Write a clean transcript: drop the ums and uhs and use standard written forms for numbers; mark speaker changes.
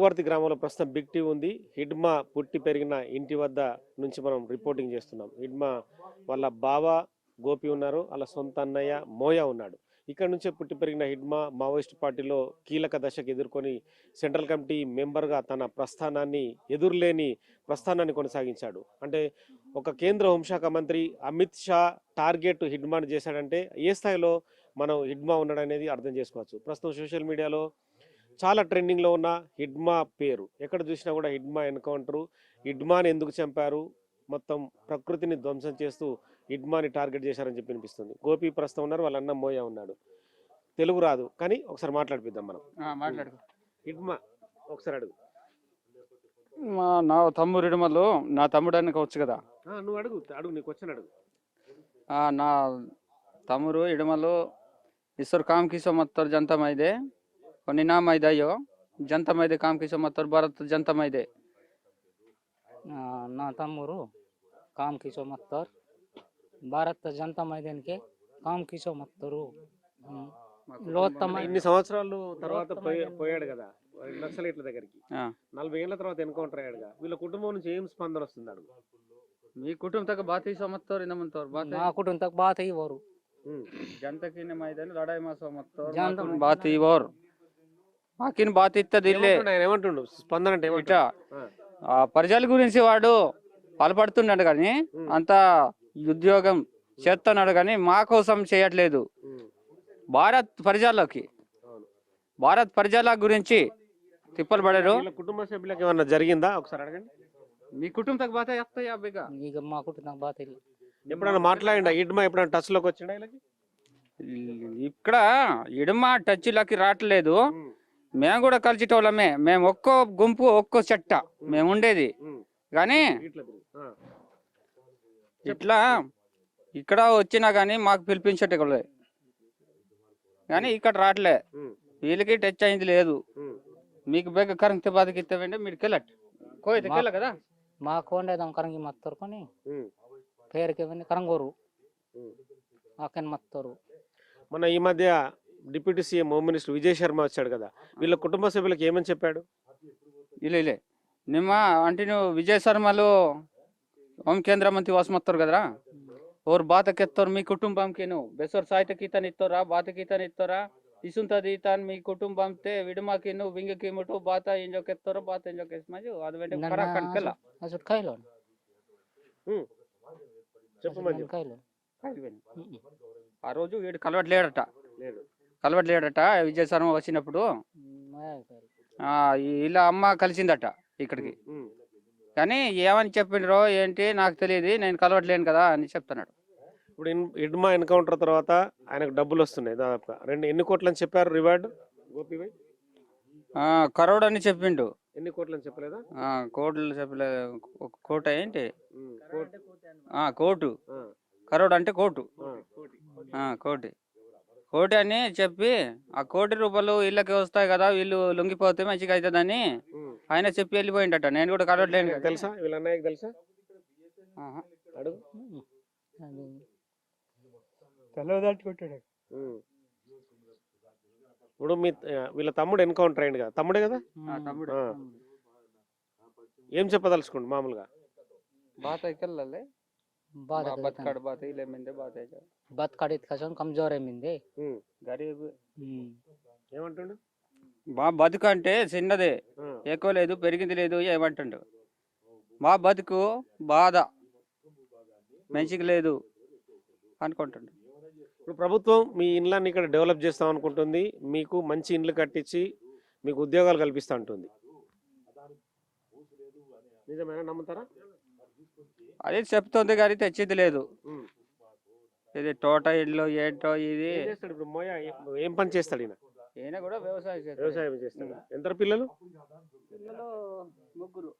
Speaker 1: పువ్వర్తి గ్రామంలో ప్రస్తుతం big TV ఉంది. హిడ్మా పుట్టి పెరిగిన ఇంటి వద్ద నుంచి మనం రిపోర్టింగ్ చేస్తున్నాం. హిడ్మా వాళ్ళ బావ గోపి ఉన్నారు, వాళ్ళ సొంత అన్నయ్య మోయా ఉన్నాడు. ఇక్కడ నుంచే పుట్టి పెరిగిన హిడ్మా మావోయిస్ట్ పార్టీలో కీలక దశకు ఎదుర్కొని సెంట్రల్ కమిటీ మెంబర్గా తన ప్రస్థానాన్ని ఎదురులేని ప్రస్థానాన్ని కొనసాగించాడు. అంటే ఒక కేంద్ర హోంశాఖ మంత్రి అమిత్ షా టార్గెట్ హిడ్మాని చేశాడంటే ఏ స్థాయిలో మనం హిడ్మా ఉన్నాడనేది అర్థం చేసుకోవచ్చు. ప్రస్తుతం సోషల్ మీడియాలో చాలా ట్రెండింగ్లో ఉన్న హిడ్మా పేరు ఎక్కడ చూసినా కూడా హిడ్మా ఎన్కౌంటరు, హిడ్మాని ఎందుకు చంపారు, మొత్తం ప్రకృతిని ధ్వంసం చేస్తూ హిడ్మాని టార్గెట్ చేశారని చెప్పి అనిపిస్తుంది. గోపి ప్రస్తుతం ఉన్నారు, వాళ్ళ అన్న మోయా ఉన్నాడు. తెలుగు రాదు కానీ ఒకసారి మాట్లాడిపిద్దాం మనం.
Speaker 2: మాట్లాడు.
Speaker 1: హిడ్మా ఒకసారి అడుగు.
Speaker 2: నా తమ్ముడు ఇడమలు నా తమ్ముడు అని కావచ్చు కదా.
Speaker 1: నువ్వు అడుగు అడుగు, నీకు వచ్చిన అడుగు.
Speaker 2: నా తమ్ముడు ఇడమలు ఈశ్వర్ కామ్ కిసో మత్తర్ జనతా మైదే కొన్ని నా మైదాయో జనతా మైదే కామ్ కిసో మత్తర్ భారత్ జనతా మైదే.
Speaker 3: నా తమ్ముడు కామ్ కిసో మత్తర్ భారత జనతా మైదానికి కామ్ కిసో మత్తరు.
Speaker 1: ఇన్ని సంవత్సరాలు తర్వాత పోయాడు కదా నక్సలైట్ల దగ్గరికి, 40 ఏళ్ల తర్వాత ఎన్కౌంటర్ అయ్యాడుగా. వీళ్ళ కుటుంబం నుంచి ఏం స్పందన వస్తుంది అడుగు.
Speaker 2: మీ కుటుంబం తగ్గ బాత్ సమత్తర్ ఇందమంతర్
Speaker 3: నా కుటుంబం తగ్గ బాత్ ఇవ్వరు.
Speaker 2: जनता की मैदान लड़ाई मास बात इवर మాకిన్ బాత్ ఇత్తది
Speaker 1: ఏమంటుండు స్పందన అంటే
Speaker 2: ఇట ప్రజల గురించి వాడు పాల్పడుతున్నాడు కానీ అంత ఉద్యోగం చేస్తున్నాడు కానీ మా కోసం చేయట్లేదు. భారత్ ప్రజల గురించి తిప్పలు పడారు.
Speaker 1: కుటుంబ సభ్యులకు ఏమన్నా జరిగిందా ఒకసారి అడగండి.
Speaker 2: మీ కుటుంబం బాత వస్తాయా బిగా?
Speaker 3: మా కుటుంబం బాత
Speaker 1: ఎప్పుడైనా మాట్లాడిండా? హిడ్మా ఎప్పుడైనా టచ్ లోకి వచ్చిండా?
Speaker 2: ఇక్కడ ఇడమా టచ్ లోకి రావట్లేదు. మేము కూడా కలిసేటోళ్ళమే. మేము ఒక్కో గుంపు ఒక్కో చెట్ట మేము ఉండేది కానీ ఇట్లా ఇక్కడ వచ్చినా కానీ మాకు పిలిపించేటోళ్ళే కానీ ఇక్కడ రావట్లే. వీళ్ళకి టచ్ అయింది లేదు. మీకు బెగ్గ కరెంట్ బాధకి ఇస్తామంటే మీరు కెళ్ళట్ కోయితే కదా
Speaker 3: మాకు ఉండేదాం కరంగి మత్తరు కొని పేరుకి కరంగోరు ఆకని మత్తరు.
Speaker 1: మన ఈ మధ్య deputy CM home minister Vijay Sharma వచ్చాడు కదా, వీళ్ళ కుటుంబ సభ్యులకు ఏమని చెప్పాడు?
Speaker 2: ఇలే నిమ్మ అంటే నువ్వు విజయ్ శర్మలు హోం కేంద్ర మంత్రి వాసమత్తారు కదరా. ఓర్ బాతకెత్తారు మీ కుటుంబంకి నువ్వు బెసర్ సాయితకి ఇతను ఇస్తారా బాతకి ఇతను ఇస్తారా ఇసుంతది ఇతను మీ కుటుంబంతే విడుమాకి నువ్వు వింగకి ముట్టు బాత ఎంజోకెత్తారో బాత ఎంజోకేసి అది వెంట ఆ రోజు వీడు కలవట్లేడట విజయ్ శర్మ వచ్చినప్పుడు ఇలా అమ్మ కలిసిందట ఇక్కడికి. కానీ ఏమని చెప్పిండ్రో ఏంటి నాకు తెలియదు, నేను కలవట్లేను కదా అని చెప్తున్నాడు.
Speaker 1: ఇప్పుడు హిడ్మా ఎన్కౌంటర్ తర్వాత ఆయనకు డబ్బులు వస్తున్నాయి దాదాపుగా ఎన్ని కోట్లు అని చెప్పారు రివార్డు గోపి?
Speaker 2: కరోడ్ అని చెప్పిండు.
Speaker 1: ఎన్ని కోట్లు అని చెప్పలేదా?
Speaker 2: కోట్లు చెప్పలేదు. కోట ఏంటి కోటు, కరోడ్ అంటే కోటు, కోటి అని చెప్పి ఆ ₹1 వీళ్ళకి వస్తాయి కదా, వీళ్ళు లొంగిపోతే మంచిగా అవుతుందని ఆయన చెప్పి వెళ్ళిపోయిందట. నేను కూడా కలవట్లేను.
Speaker 1: తెలుసా వీళ్ళ అన్నయ్యకి? తెలుసా? అడుగు. ఇప్పుడు వీళ్ళ తమ్ముడు ఎన్కౌంటర్ అయ్యింది కదా, తమ్ముడే కదా? ఏం చెప్పదలుచుకోండి మామూలుగా?
Speaker 3: కమ్జోర్ ఏమింది
Speaker 1: ఏమంటుండు?
Speaker 2: మా బతుకు అంటే చిన్నదే, ఎక్కువ లేదు పెరిగింది లేదు ఏమంటుండు. మా బతుకు బాధ మంచిగా లేదు అనుకుంటుండు.
Speaker 1: ఇప్పుడు ప్రభుత్వం మీ ఇండ్లన్నీ ఇక్కడ డెవలప్ చేస్తాం అనుకుంటుంది, మీకు మంచి ఇండ్లు కట్టించి మీకు ఉద్యోగాలు కల్పిస్తూ ఉంటుంది. నిజమేనా? నమ్ముతారా?
Speaker 2: అదే చెప్తుంది కానీ తెచ్చింది లేదు. ఇది తోట ఇల్లు ఏంటో ఇది.
Speaker 1: ఇప్పుడు మోయా ఏం పని చేస్తాడు?
Speaker 2: ఈయన కూడా వ్యవసాయం
Speaker 1: చేస్తాడు. ఎంత పిల్లలు?
Speaker 2: ముగ్గురు.